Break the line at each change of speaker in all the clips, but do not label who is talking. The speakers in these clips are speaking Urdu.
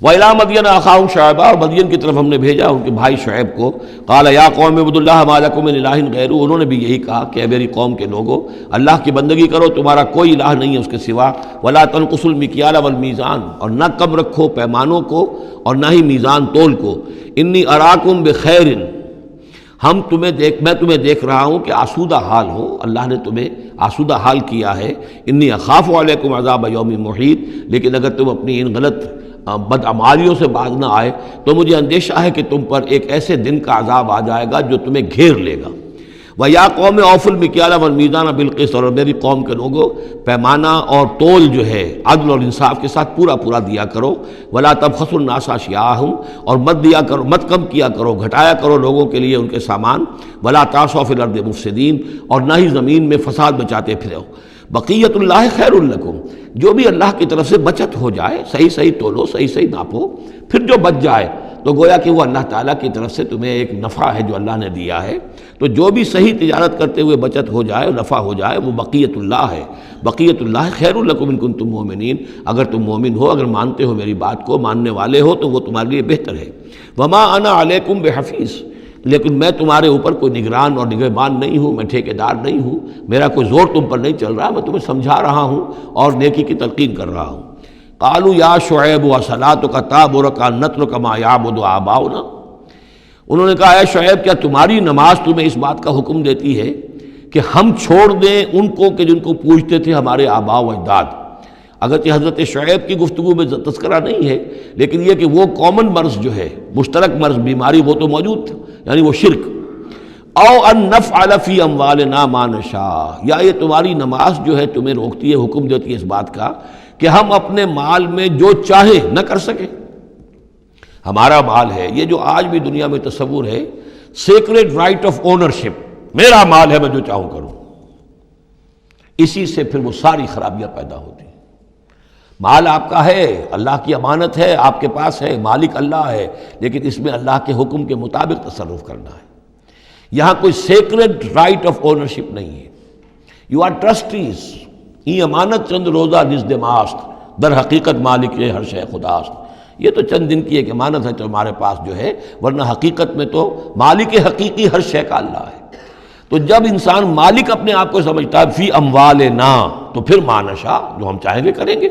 وَإِلَىٰ مَدْيَنَ أَخَاهُمْ شُعَيْبًا، اور مدین کی طرف ہم نے بھیجا ان کے بھائی شعیب کو. قَالَ يَا قَوْمِ اعْبُدُوا اللَّهَ مَا لَكُم مِّنْ إِلَٰهٍ غَيْرُهُ، انہوں نے بھی یہی کہا کہ اے میری قوم کے لوگو اللہ کی بندگی کرو، تمہارا کوئی الہ نہیں ہے اس کے سوا. وَلَا تَنْقُصُوا الْمِكْيَالَ وَالْمِيزَانَ، اور نہ کم رکھو پیمانوں کو اور نہ ہی میزان تول کو. إِنِّي أَرَاكُمْ بِخَيْرٍ، میں تمہیں دیکھ رہا ہوں کہ آسودہ حال ہو، اللہ نے تمہیں آسودہ حال کیا ہے. انی اخاف علیکم عذاب یوم محیط، لیکن اگر تم اپنی ان غلط بدعمالیوں سے باز نہ آئے تو مجھے اندیشہ ہے کہ تم پر ایک ایسے دن کا عذاب آ جائے گا جو تمہیں گھیر لے گا. وَيَا قَوْمِ أَوْفُوا الْمِكْيَالَ وَالْمِيزَانَ بِالْقِسْطِ، اور میری قوم کے لوگوں پیمانہ اور تول جو ہے عدل اور انصاف کے ساتھ پورا دیا کرو. وَلَا تَبْخَسُوا النَّاسَ أَشْيَاءَهُمْ، اور مت کم کیا کرو، گھٹایا کرو لوگوں کے لیے ان کے سامان. وَلَا تَعْثَوْا فِي الْأَرْضِ مُفْسِدِينَ، اور نہ ہی زمین میں فساد مچاتے پھرو. بقیت اللہ خیر لکم، جو بھی اللہ کی طرف سے بچت ہو جائے، صحیح تولو، صحیح ناپو، پھر جو بچ جائے تو گویا کہ وہ اللہ تعالیٰ کی طرف سے تمہیں ایک نفع ہے جو اللہ نے دیا ہے. تو جو بھی صحیح تجارت کرتے ہوئے بچت ہو جائے، نفع ہو جائے، وہ بقیت اللہ ہے. بقیت اللہ خیر لکم ان کنتم مومنین، اگر تم مومن ہو، اگر مانتے ہو میری بات کو، ماننے والے ہو تو وہ تمہارے لیے بہتر ہے. وما انا علیکم بحفیظ، لیکن میں تمہارے اوپر کوئی نگران اور نگہبان نہیں ہوں، میں ٹھیکیدار نہیں ہوں، میرا کوئی زور تم پر نہیں چل رہا، میں تمہیں سمجھا رہا ہوں اور نیکی کی تلقین کر رہا ہوں. قالوا یا شعیب وصلاتک تأمرک ان نترک ما یعبد آباؤنا، انہوں نے کہا اے شعیب کیا تمہاری نماز تمہیں اس بات کا حکم دیتی ہے کہ ہم چھوڑ دیں ان کو کہ جن کو پوجتے تھے ہمارے آباء و اجداد. اگرچہ حضرت شعیب کی گفتگو میں تذکرہ نہیں ہے، لیکن یہ کہ وہ کامن مرض جو ہے، مشترک مرض، بیماری، وہ تو موجود تھا، یعنی وہ شرک. او ان نفعل فی اموالنا ما نشاء، یا یہ تمہاری نماز جو ہے تمہیں روکتی ہے، حکم دیتی ہے اس بات کا کہ ہم اپنے مال میں جو چاہیں نہ کر سکیں. ہمارا مال ہے، یہ جو آج بھی دنیا میں تصور ہے، سیکریڈ رائٹ آف اونرشپ، میرا مال ہے میں جو چاہوں کروں، اسی سے پھر وہ ساری خرابیاں پیدا ہوتی ہیں. مال آپ کا ہے، اللہ کی امانت ہے، آپ کے پاس ہے، مالک اللہ ہے، لیکن اس میں اللہ کے حکم کے مطابق تصرف کرنا ہے. یہاں کوئی سیکریڈ رائٹ آف اونرشپ نہیں ہے. یو آر ٹرسٹیز، یہ امانت چند روزہ نزد ماست، در حقیقت مالک ہر شے خداست. یہ تو چند دن کی ایک امانت ہے تو ہمارے پاس جو ہے، ورنہ حقیقت میں تو مالک حقیقی ہر شے کا اللہ ہے. تو جب انسان مالک اپنے آپ کو سمجھتا ہے فی اموالنا، تو پھر ما نشاء، جو ہم چاہیں گے کریں گے.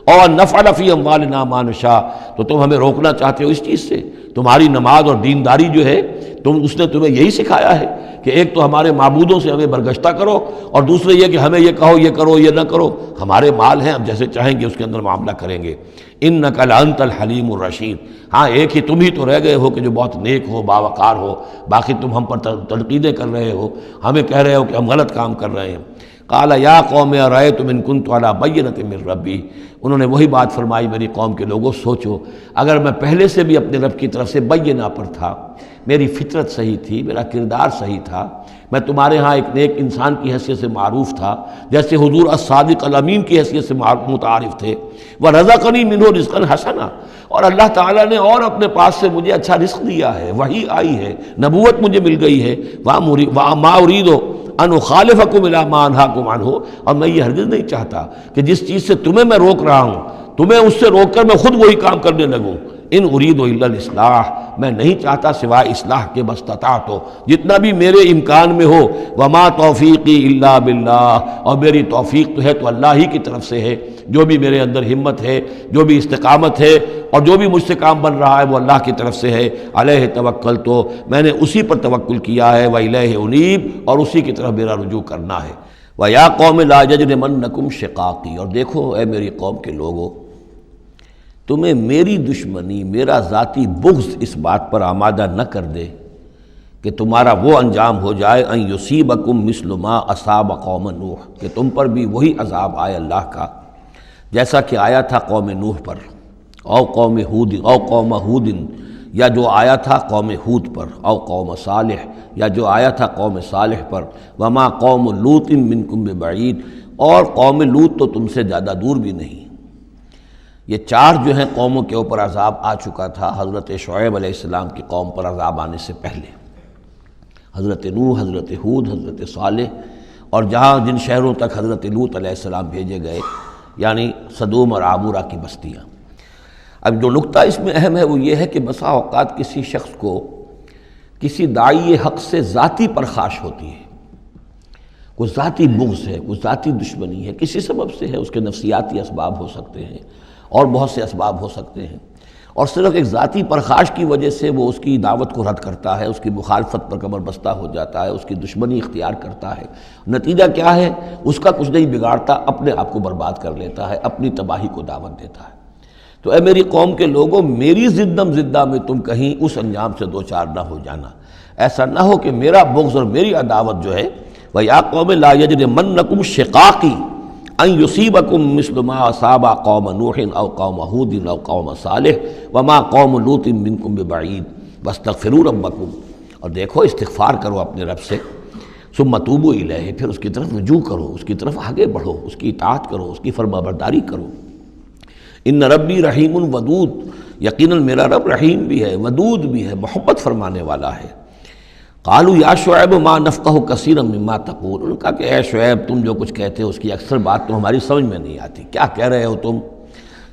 اور نفعل فی اموالنا ما نشاء، تو تم ہمیں روکنا چاہتے ہو اس چیز سے. تمہاری نماز اور دینداری جو ہے اس نے تمہیں یہی سکھایا ہے کہ ایک تو ہمارے معبودوں سے ہمیں برگشتہ کرو، اور دوسرے یہ کہ ہمیں یہ کہو یہ کرو یہ نہ کرو. ہمارے مال ہیں، ہم جیسے چاہیں گے اس کے اندر معاملہ کریں گے. انک لانت الحلیم الرشید، ہاں ایک ہی تم ہی تو رہ گئے ہو کہ جو بہت نیک ہو، باوقار ہو، باقی تم ہم پر تنقیدیں کر رہے ہو، ہمیں کہہ رہے ہو کہ ہم غلط کام کر رہے ہیں. قال یا قوم ارأیتم ان کنت علی بینۃ من ربی، انہوں نے وہی بات فرمائی میری قوم کے لوگوں، سوچو اگر میں پہلے سے بھی اپنے رب کی طرف سے بینہ پر تھا، میری فطرت صحیح تھی، میرا کردار صحیح تھا، میں تمہارے ہاں ایک نیک انسان کی حیثیت سے معروف تھا، جیسے حضور الصادق الامین کی حیثیت سے متعارف تھے. وَرَزَقَنِي مِنْهُ رِزْقًا حَسَنًا، اور اللہ تعالیٰ نے اور اپنے پاس سے مجھے اچھا رزق دیا ہے، وحی آئی ہے، نبوت مجھے مل گئی ہے. وَمَا أُرِيدُ أَنْ أُخَالِفَكُمْ إِلَىٰ مَا أَنْهَاكُمْ عَنْهُ، اور میں یہ ہرگز نہیں چاہتا کہ جس چیز سے تمہیں میں روک رہا ہوں، تمہیں اس سے روک کر میں خود وہی کام کرنے لگوں. ان اريد الا الاصلاح، میں نہیں چاہتا سوائے اصلاح کے، بستطاعت ہو، جتنا بھی میرے امکان میں ہو. وما توفیقی الا باللہ، اور میری توفیق تو ہے تو اللہ ہی کی طرف سے ہے. جو بھی میرے اندر ہمت ہے، جو بھی استقامت ہے، اور جو بھی مجھ سے کام بن رہا ہے وہ اللہ کی طرف سے ہے. علیہ توکل، تو میں نے اسی پر توکل کیا ہے. وإلیہ انیب، اور اسی کی طرف میرا رجوع کرنا ہے. ویا قوم لا یجرمنکم شقاقی، اور دیکھو اے میری قوم کے لوگوں، تمہیں میری دشمنی، میرا ذاتی بغض اس بات پر آمادہ نہ کر دے کہ تمہارا وہ انجام ہو جائے ان یصیبکم مثل ما اصاب قوم نوح، کہ تم پر بھی وہی عذاب آئے اللہ کا جیسا کہ آیا تھا قوم نوح پر، او قوم ہود، او قوم ہود، یا جو آیا تھا قوم ہود پر، او قوم صالح، یا جو آیا تھا قوم صالح پر. وما قوم لوط منکم ببعید، اور قوم لوط تو تم سے زیادہ دور بھی نہیں. یہ چار جو ہیں قوموں کے اوپر عذاب آ چکا تھا حضرت شعیب علیہ السلام کی قوم پر عذاب آنے سے پہلے. حضرت نوح، حضرت ہود، حضرت صالح، اور جہاں جن شہروں تک حضرت لوط علیہ السلام بھیجے گئے، یعنی سدوم اور عامورہ کی بستیاں. اب جو نقطہ اس میں اہم ہے وہ یہ ہے کہ بسا اوقات کسی شخص کو کسی داعی حق سے ذاتی پرخاش ہوتی ہے، کوئی ذاتی بغض ہے، کوئی ذاتی دشمنی ہے، کسی سبب سے ہے، اس کے نفسیاتی اسباب ہو سکتے ہیں اور بہت سے اسباب ہو سکتے ہیں، اور صرف ایک ذاتی پرخاش کی وجہ سے وہ اس کی دعوت کو رد کرتا ہے، اس کی مخالفت پر کمر بستہ ہو جاتا ہے، اس کی دشمنی اختیار کرتا ہے۔ نتیجہ کیا ہے؟ اس کا کچھ نہیں بگاڑتا، اپنے آپ کو برباد کر لیتا ہے، اپنی تباہی کو دعوت دیتا ہے۔ تو اے میری قوم کے لوگوں، میری زدم زدہ میں تم کہیں اس انجام سے دوچار نہ ہو جانا، ایسا نہ ہو کہ میرا بغض اور میری عداوت جو ہے وَيَا قَوْمِ لَا يَجْرِمَنَّكُمْ شِقَاقِي أَن يُصِيبَكُم مِّثْلُ مَا أَصَابَ قَوْمَ نُوحٍ أَوْ قَوْمَ هُودٍ أَوْ قَوْمَ صَالِحٍ وَمَا قَوْمُ لُوطٍ مِّنكُم بِبَعِيدٍ وَاسْتَغْفِرُوا رَبَّكُمْ، اور دیکھو استغفار کرو اپنے رب سے، ثُمَّ تُوبُوا إِلَيْهِ، پھر اس کی طرف رجوع کرو، اس کی طرف آگے بڑھو، اس کی اطاعت کرو، اس کی فرمانبرداری کرو۔ ان ربی رحیم ودود، یقیناً میرا رب رحیم بھی ہے، ودود بھی ہے، محبت فرمانے والا ہے۔ قالوا یا شعیب ما نفقہ کثیرا مما تقول، انہوں نے کہا کہ اے شعیب تم جو کچھ کہتے ہو اس کی اکثر بات تو ہماری سمجھ میں نہیں آتی، کیا کہہ رہے ہو تم؟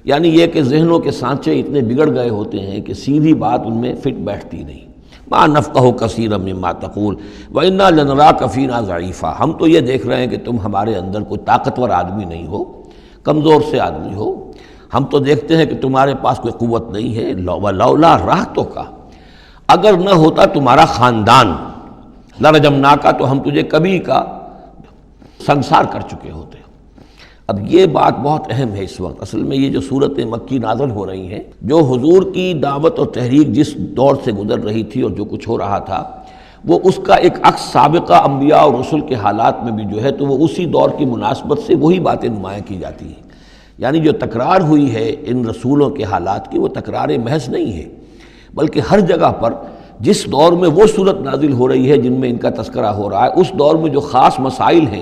یعنی یہ کہ ذہنوں کے سانچے اتنے بگڑ گئے ہوتے ہیں کہ سیدھی بات ان میں فٹ بیٹھتی نہیں۔ ما نفقہ کثیرا مما تقول وانا لنراک فینا ضعیفا، ہم تو یہ دیکھ رہے ہیں کہ تم ہمارے اندر کوئی طاقتور آدمی نہیں ہو، کمزور سے آدمی ہو، ہم تو دیکھتے ہیں کہ تمہارے پاس کوئی قوت نہیں ہے۔ لولا رہتک، اگر نہ ہوتا تمہارا خاندان، لرجمناک، تو ہم تجھے کبھی کا سنسار کر چکے ہوتے۔ اب یہ بات بہت اہم ہے اس وقت، اصل میں یہ جو صورت مکی نازل ہو رہی ہیں، جو حضور کی دعوت اور تحریک جس دور سے گزر رہی تھی اور جو کچھ ہو رہا تھا، وہ اس کا ایک عکس سابقہ انبیاء اور رسل کے حالات میں بھی جو ہے تو وہ اسی دور کی مناسبت سے وہی باتیں نمایاں کی جاتی ہیں۔ یعنی جو تکرار ہوئی ہے ان رسولوں کے حالات کی، وہ تکرار محض نہیں ہے، بلکہ ہر جگہ پر جس دور میں وہ صورت نازل ہو رہی ہے جن میں ان کا تذکرہ ہو رہا ہے، اس دور میں جو خاص مسائل ہیں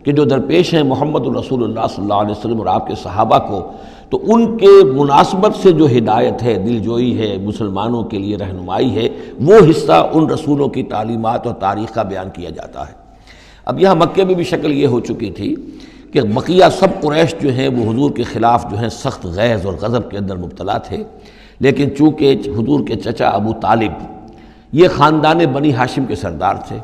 کہ جو درپیش ہیں محمد الرسول اللہ صلی اللہ علیہ وسلم اور آپ کے صحابہ کو، تو ان کے مناسبت سے جو ہدایت ہے، دل جوئی ہے، مسلمانوں کے لیے رہنمائی ہے، وہ حصہ ان رسولوں کی تعلیمات اور تاریخ کا بیان کیا جاتا ہے۔ اب یہاں مکے میں بھی شکل یہ ہو چکی تھی کہ بقیہ سب قریش جو ہیں وہ حضور کے خلاف جو ہیں سخت غیظ اور غضب کے اندر مبتلا تھے، لیکن چونکہ حضور کے چچا ابو طالب یہ خاندان بنی ہاشم کے سردار تھے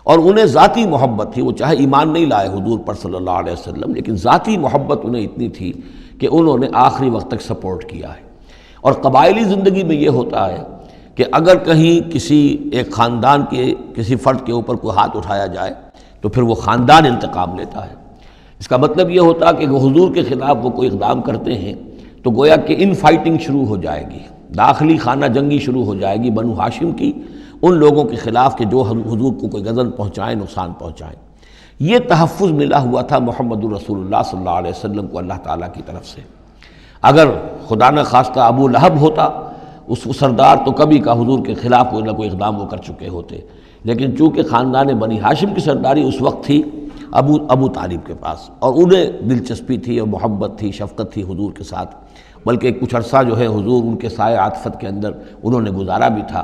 اور انہیں ذاتی محبت تھی، وہ چاہے ایمان نہیں لائے حضور پر صلی اللہ علیہ وسلم، لیکن ذاتی محبت انہیں اتنی تھی کہ انہوں نے آخری وقت تک سپورٹ کیا ہے۔ اور قبائلی زندگی میں یہ ہوتا ہے کہ اگر کہیں کسی ایک خاندان کے کسی فرد کے اوپر کوئی ہاتھ اٹھایا جائے تو پھر وہ خاندان انتقام لیتا ہے۔ اس کا مطلب یہ ہوتا کہ حضور کے خلاف وہ کوئی اقدام کرتے ہیں تو گویا کہ ان فائٹنگ شروع ہو جائے گی، داخلی خانہ جنگی شروع ہو جائے گی بنو ہاشم کی ان لوگوں کے خلاف کہ جو حضور کو کوئی غضب پہنچائیں، نقصان پہنچائیں۔ یہ تحفظ ملا ہوا تھا محمد الرسول اللہ صلی اللہ علیہ وسلم کو اللہ تعالیٰ کی طرف سے۔ اگر خدا نہ خواستہ ابو لہب ہوتا اس سردار، تو کبھی کا حضور کے خلاف کوئی نہ کوئی اقدام وہ کر چکے ہوتے، لیکن چونکہ خاندان بنی ہاشم کی سرداری اس وقت تھی ابو طالب کے پاس، اور انہیں دلچسپی تھی اور محبت تھی، شفقت تھی حضور کے ساتھ، بلکہ کچھ عرصہ جو ہے حضور ان کے سائے عاطفت کے اندر انہوں نے گزارا بھی تھا۔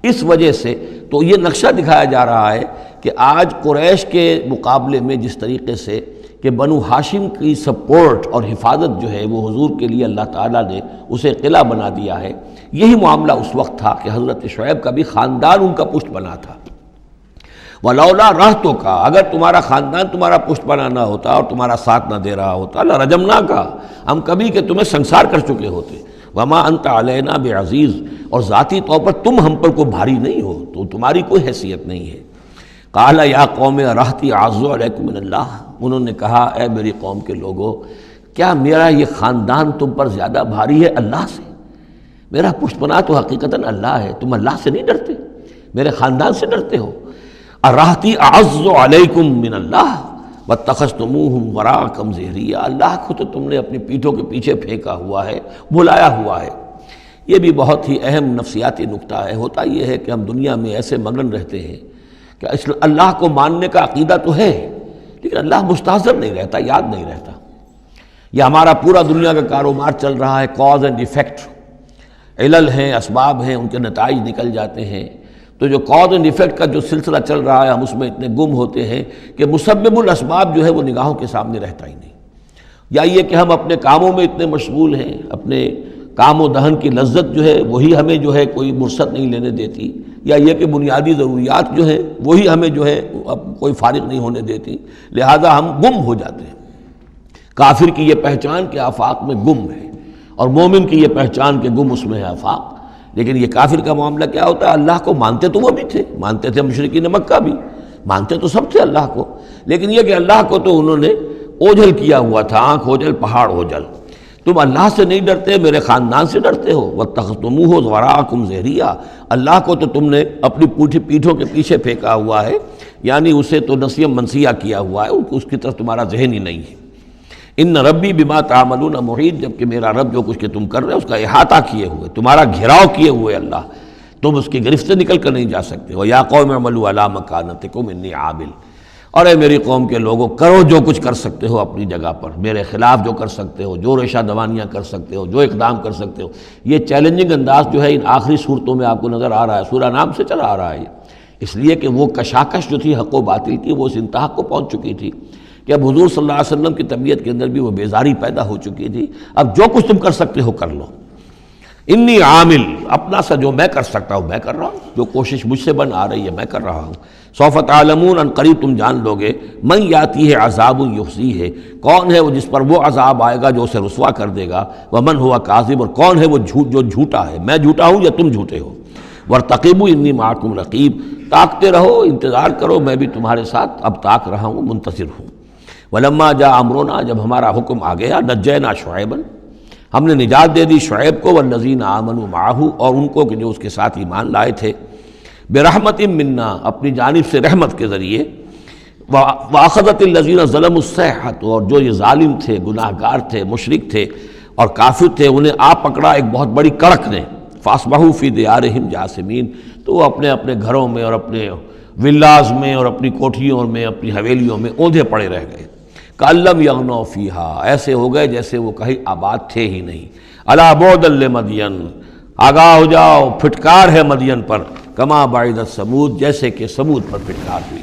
اس وجہ سے تو یہ نقشہ دکھایا جا رہا ہے کہ آج قریش کے مقابلے میں جس طریقے سے کہ بنو ہاشم کی سپورٹ اور حفاظت جو ہے وہ حضور کے لیے اللہ تعالیٰ نے اسے قلعہ بنا دیا ہے، یہی معاملہ اس وقت تھا کہ حضرت شعیب کا بھی خاندان ان کا پشت بنا تھا۔ وَلَوْلَا رَحْتُكَ، اگر تمہارا خاندان تمہارا پشت بنا نہ ہوتا اور تمہارا ساتھ نہ دے رہا ہوتا، لَرَجَمْنَاكَ، ہم کبھی کہ تمہیں سنسار کر چکے ہوتے۔ وَمَا أَنْتَ عَلَيْنَا بِعَزِيزٍ، اور ذاتی طور پر تم ہم پر کوئی بھاری نہیں ہو، تو تمہاری کوئی حیثیت نہیں ہے۔ قَالَ يَا قَوْمِ رَحْتِي أَعَزُّ عَلَيْكُم مِّنَ اللَّهِ، انہوں نے کہا اے میری قوم کے لوگوں، کیا میرا یہ خاندان تم پر زیادہ بھاری ہے اللہ سے؟ میرا پشت بنا تو حقیقتاً اللہ ہے، تم اللہ سے نہیں ڈرتے، میرے خاندان سے ڈرتے ہو۔ رحتی اعز علیکم من اللہ واتخذتموہم وراءکم ظہریا، اللہ کو تو تم نے اپنی پیٹھوں کے پیچھے پھینکا ہوا ہے، بلایا ہوا ہے۔ یہ بھی بہت ہی اہم نفسیاتی نکتہ ہے۔ ہوتا یہ ہے کہ ہم دنیا میں ایسے مگن رہتے ہیں کہ اللہ کو ماننے کا عقیدہ تو ہے، لیکن اللہ مستحضر نہیں رہتا، یاد نہیں رہتا۔ یہ ہمارا پورا دنیا کا کاروبار چل رہا ہے، کاز اینڈ ایفیکٹ، علل ہیں، اسباب ہیں، ان کے نتائج نکل جاتے ہیں۔ تو جو کاز اینڈ ایفیکٹ کا جو سلسلہ چل رہا ہے، ہم اس میں اتنے گم ہوتے ہیں کہ مسبب الاسباب جو ہے وہ نگاہوں کے سامنے رہتا ہی نہیں۔ یا یہ کہ ہم اپنے کاموں میں اتنے مشغول ہیں، اپنے کام و دہن کی لذت جو ہے وہی ہمیں جو ہے کوئی مرصد نہیں لینے دیتی، یا یہ کہ بنیادی ضروریات جو ہیں وہی ہمیں جو ہے اب کوئی فارغ نہیں ہونے دیتی، لہذا ہم گم ہو جاتے ہیں۔ کافر کی یہ پہچان کہ آفاق میں گم ہے، اور مومن کی یہ پہچان کہ گم اس میں ہے آفاق۔ لیکن یہ کافر کا معاملہ کیا ہوتا ہے؟ اللہ کو مانتے تو وہ بھی تھے، مانتے تھے مشرکین مکہ بھی، مانتے تو سب تھے اللہ کو، لیکن یہ کہ اللہ کو تو انہوں نے اوجھل کیا ہوا تھا، آنکھ اوجھل پہاڑ اوجھل۔ تم اللہ سے نہیں ڈرتے، میرے خاندان سے ڈرتے ہو۔ وَاتَّخَذْتُمُوهُ وَرَاءَكُمْ ظِهْرِيًّا، اللہ کو تو تم نے اپنی پیٹھوں کے پیچھے پھینکا ہوا ہے، یعنی اسے تو نسیہ منسیہ کیا ہوا ہے، اس کی طرف تمہارا ذہن ہی نہیں ہے۔ ان ربی بما تعملون محیط، جبکہ میرا رب جو کچھ کہ تم کر رہے ہو اس کا احاطہ کیے ہوئے، تمہارا گھیراؤ کیے ہوئے اللہ، تم اس کی گرفت سے نکل کر نہیں جا سکتے ہو۔ یا قوم اعملوا علی مکانتکم انی عامل، اور اے میری قوم کے لوگوں کرو جو کچھ کر سکتے ہو اپنی جگہ پر، میرے خلاف جو کر سکتے ہو، جو ریشہ دوانیاں کر سکتے ہو، جو اقدام کر سکتے ہو۔ یہ چیلنجنگ انداز جو ہے ان آخری صورتوں میں آپ کو نظر آ رہا ہے، سورہ نام سے چلا آ رہا ہے، اس لیے کہ وہ کشاکش جو تھی حق و باطل کی وہ اس انتہا کو پہنچ چکی تھی کہ اب حضور صلی اللہ علیہ وسلم کی طبیعت کے اندر بھی وہ بیزاری پیدا ہو چکی تھی۔ اب جو کچھ تم کر سکتے ہو کر لو، انی عامل، اپنا سا جو میں کر سکتا ہوں میں کر رہا ہوں، جو کوشش مجھ سے بن آ رہی ہے میں کر رہا ہوں۔ سوف تعلمون، ان قریب تم جان لو گے، من یاتی ہے عذاب یخزیہ ہے، کون ہے وہ جس پر وہ عذاب آئے گا جو اسے رسوا کر دے گا، ومن ہوا کاذب، اور کون ہے وہ جو جھوٹا ہے، میں جھوٹا ہوں یا تم جھوٹے ہو۔ وارتقبوا انی معکم رقیب، تاکتے رہو، انتظار کرو، میں بھی تمہارے ساتھ اب تاک رہا ہوں، منتظر ہوں۔ ولما جاء امرنا، جب ہمارا حکم آ گیا، نجینا شعیبا، ہم نے نجات دے دی شعیب کو، والذین آمنوا معہ، اور ان کو کہ جو اس کے ساتھ ایمان لائے تھے، برحمت منا، اپنی جانب سے رحمت کے ذریعے، واخذت الذین ظلموا الصیحۃ، اور جو یہ ظالم تھے، گناہ گار تھے، مشرک تھے اور کافر تھے، انہیں آ پکڑا ایک بہت بڑی کڑک نے، فاصبحوا فی دیارہم جاثمین، تو وہ اپنے اپنے گھروں میں اور اپنے ولاز میں اور اپنی کوٹھیوں میں، اپنی حویلیوں میں اوندھے پڑے رہ گئے۔ کأن لم یغنوا فیہا، ایسے ہو گئے جیسے وہ کہیں آباد تھے ہی نہیں۔ الا بعدا لمدین، آگاہ ہو جاؤ، پھٹکار ہے مدین پر، کما بعدت ثمود، جیسے کہ ثمود پر پھٹکار ہوئی۔